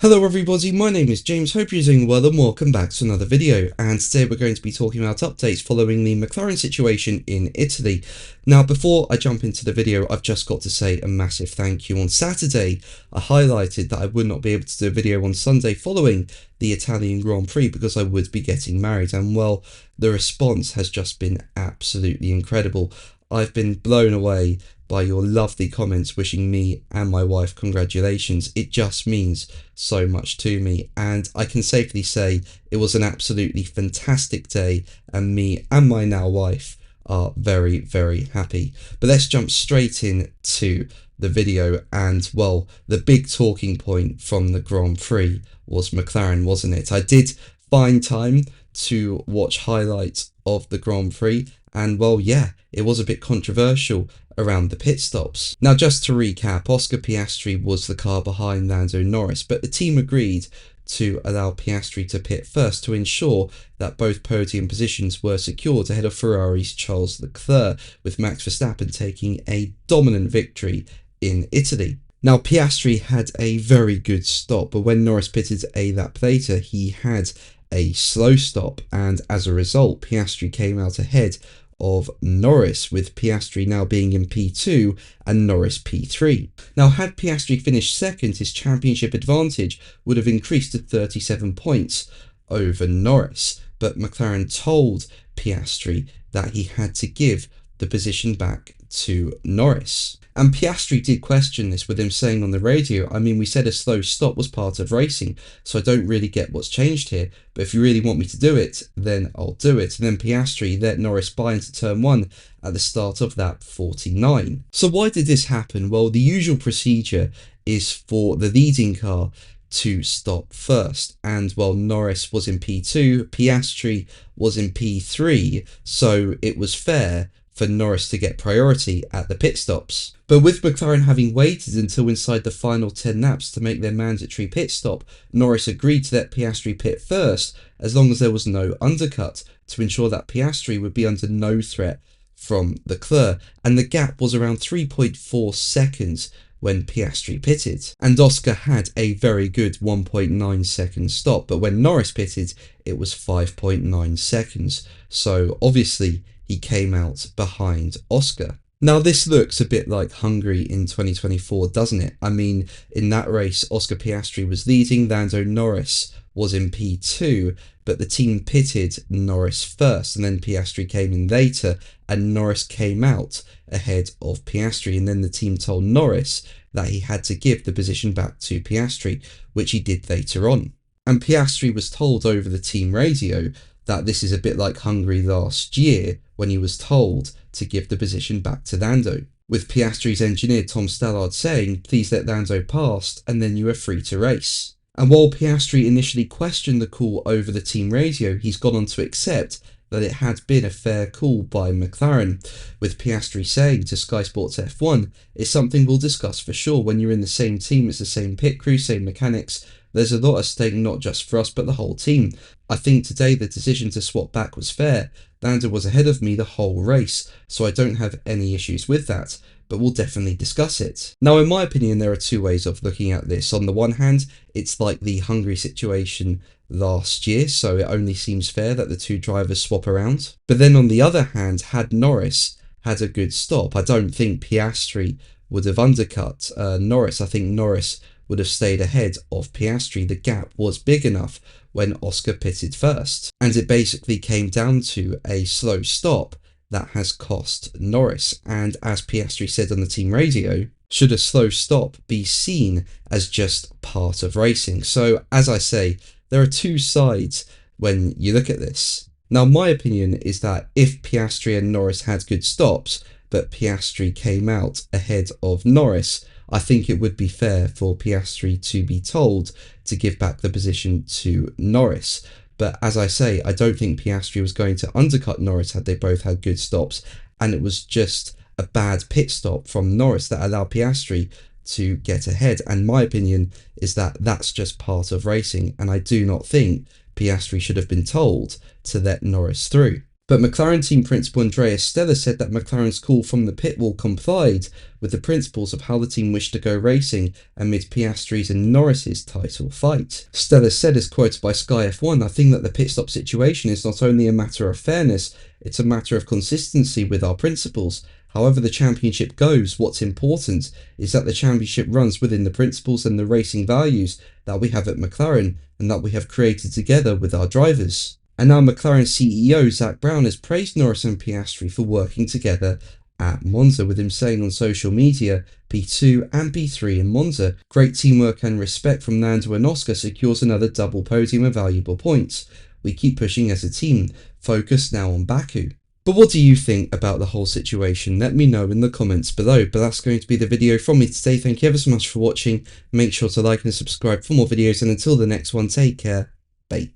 Hello everybody, my name is James, hope you're doing well and welcome back to another video, and today we're going to be talking about updates following the McLaren situation in Italy. Now before I jump into the video, I've just got to say a massive thank you. On Saturday I highlighted that I would not be able to do a video on Sunday following the Italian Grand Prix because I would be getting married, and well, the response has just been absolutely incredible. I've been blown away by your lovely comments wishing me and my wife congratulations. It just means so much to me, and I can safely say it was an absolutely fantastic day, and me and my now wife are very, very happy. But let's jump straight into the video, and well, the big talking point from the Grand Prix was McLaren, wasn't it? I did find time to watch highlights of the Grand Prix, and well, yeah, it was a bit controversial around the pit stops. Now, just to recap, Oscar Piastri was the car behind Lando Norris, but the team agreed to allow Piastri to pit first to ensure that both podium positions were secured ahead of Ferrari's Charles Leclerc, with Max Verstappen taking a dominant victory in Italy. Now, Piastri had a very good stop, but when Norris pitted a lap later, he had a slow stop, and as a result, Piastri came out ahead of Norris, with Piastri now being in P2 and Norris P3. Now, had Piastri finished second, his championship advantage would have increased to 37 points over Norris, but McLaren told Piastri that he had to give the position back to Norris. And Piastri did question this, with him saying on the radio, I mean, we said a slow stop was part of racing, so I don't really get what's changed here, but if you really want me to do it, then I'll do it. And then Piastri let Norris buy into turn 1 at the start of lap 49. So why did this happen? Well, the usual procedure is for the leading car to stop first, and while Norris was in P2, Piastri was in P3, so it was fair for Norris to get priority at the pit stops. But with McLaren having waited until inside the final 10 laps to make their mandatory pit stop, Norris agreed to let Piastri pit first as long as there was no undercut, to ensure that Piastri would be under no threat from Leclerc, and the gap was around 3.4 seconds when Piastri pitted. And Oscar had a very good 1.9 second stop, but when Norris pitted it was 5.9 seconds, so obviously he came out behind Oscar. Now, this looks a bit like Hungary in 2024, doesn't it? I mean, in that race, Oscar Piastri was leading, Lando Norris was in P2, but the team pitted Norris first, and then Piastri came in later, and Norris came out ahead of Piastri, and then the team told Norris that he had to give the position back to Piastri, which he did later on. And Piastri was told over the team radio that this is a bit like Hungary last year, when he was told to give the position back to Lando, with Piastri's engineer Tom Stallard saying, please let Lando pass and then you are free to race. And while Piastri initially questioned the call over the team radio, he's gone on to accept that it had been a fair call by McLaren, with Piastri saying to Sky Sports F1, it's something we'll discuss for sure. When you're in the same team, it's the same pit crew, same mechanics, there's a lot at stake, not just for us but the whole team. I think today the decision to swap back was fair. Lando was ahead of me the whole race, so I don't have any issues with that, but we'll definitely discuss it. Now, in my opinion, there are two ways of looking at this. On the one hand, it's like the Hungary situation last year, so it only seems fair that the two drivers swap around. But then on the other hand, had Norris had a good stop, I don't think Piastri would have undercut Norris. I think Norris would have stayed ahead of Piastri. The gap was big enough when Oscar pitted first, and it basically came down to a slow stop that has cost Norris. And as Piastri said on the team radio, should a slow stop be seen as just part of racing? So as I say, there are two sides when you look at this. Now, my opinion is that if Piastri and Norris had good stops, but Piastri came out ahead of Norris, I think it would be fair for Piastri to be told to give back the position to Norris. But as I say, I don't think Piastri was going to undercut Norris had they both had good stops, and it was just a bad pit stop from Norris that allowed Piastri to get ahead. And my opinion is that that's just part of racing, and I do not think Piastri should have been told to let Norris through. But McLaren team principal Andrea Stella said that McLaren's call from the pit wall complied with the principles of how the team wished to go racing amid Piastri's and Norris's title fight. Stella said, as quoted by Sky F1, "I think that the pit stop situation is not only a matter of fairness, it's a matter of consistency with our principles. However the championship goes, what's important is that the championship runs within the principles and the racing values that we have at McLaren and that we have created together with our drivers." And now McLaren CEO Zak Brown has praised Norris and Piastri for working together at Monza, with him saying on social media, "P2 and P3 in Monza. Great teamwork and respect from Nando and Oscar secures another double podium and valuable points. We keep pushing as a team, focus now on Baku." But what do you think about the whole situation? Let me know in the comments below. But that's going to be the video from me today. Thank you ever so much for watching. Make sure to like and subscribe for more videos, and until the next one, take care. Bye.